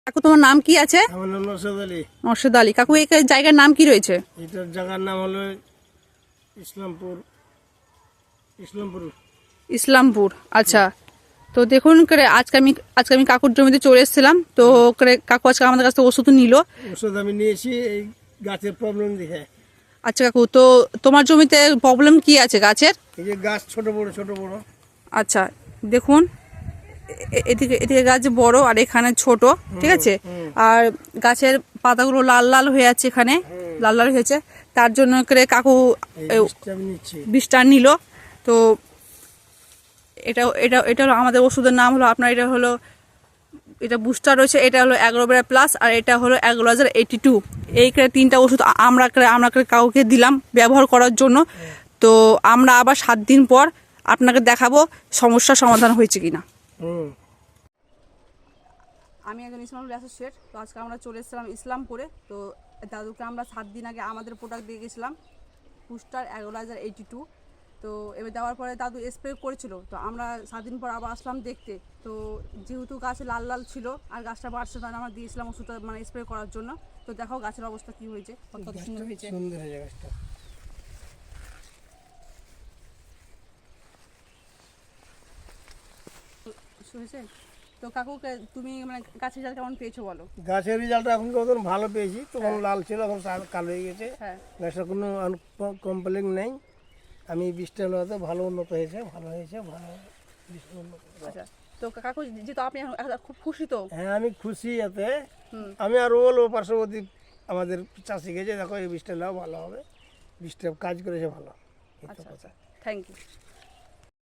কাকু তোমার নাম কি আছে? আমার নাম নরসাদ আলী। নরসাদ আলী। কাকু এই জায়গার নাম কি রয়েছে? এটার জায়গার নাম হলো ইসলামপুর। ইসলামপুর। ইসলামপুর, আচ্ছা। তো দেখুন আজকে আমি কাকুর জমিতে চলে এসেছিলাম। তো কাকু আজকে আমাদের কাছ থেকে ওষুধ নিল। ওষুধ আমি নিয়েছি এই গাছের প্রবলেম দেখে। আচ্ছা কাকু, তো তোমার জমিতে প্রবলেম কি আছে গাছের? এই যে গাছ ছোট বড় ছোট বড়। আচ্ছা দেখুন, এদিকে এদিকে গাছ বড় আর এখানে ছোট, ঠিক আছে। আর গাছের পাতাগুলো লাল লাল হয়ে আছে, এখানে লাল লাল হয়েছে। তার জন্য করে কাকু বিষটা নিল। তো এটা এটা এটা হলো আমাদের ওষুধের নাম হলো আপনার, এটা বুস্টার রয়েছে, এটা হলো অ্যাগ্রোভেরা প্লাস, আর এটা হলো অ্যাগ্রোলাজার 82। এই তিনটা ওষুধ আমরা কাউকে দিলাম ব্যবহার করার জন্য। তো আমরা আবার 7 দিন পর আপনাকে দেখাবো সমস্যার সমাধান হয়েছে কিনা। আমি একজন ইসলামপুর অ্যাসোসিয়েট। তো আজকে আমরা চলে এসেছিলাম ইসলামপুরে। তো দাদুকে আমরা 7 দিন আগে আমাদের প্রোডাক্ট দিয়ে গেছিলাম, বুস্টার অ্যাগ্রোলাজার 82। তো এবার দেওয়ার পরে দাদু স্প্রে করেছিল। তো আমরা 7 দিন পর আবার আসলাম দেখতে। তো যেহেতু গাছে লাল লাল ছিল আর গাছটা বাড়ছে, তাহলে আমরা দিয়েছিলাম ওষুধটা মানে স্প্রে করার জন্য। তো দেখো গাছের অবস্থা কি হয়েছে, কত সুন্দর হয়েছে। সুন্দর হয়েছে গাছটা। হয়েছে। তো কাকু তুমি মানে গাছের রেজাল্ট কেমন পেয়েছো বলো? গাছের রেজাল্ট এখন কতক্ষণ ভালো পেয়েছি। তখন লাল ছিল, এখন কালো হয়ে গেছে। গাছটা কোনো কমপ্লেন নেই। আমি বৃষ্টি হতে ভালো উন্নত হয়েছে, ভালো হয়েছে, ভালো উন্নত। আচ্ছা, তো কাকু যেহেতু আপনি খুব খুশি, তো হ্যাঁ আমি খুশি এতে। আমি আরও বলবো পার্শ্ববর্তী আমাদের চাষি গেছে, দেখো এই বৃষ্টি নাও ভালো হবে, বৃষ্টি কাজ করেছে ভালো। আচ্ছা, থ্যাংক ইউ।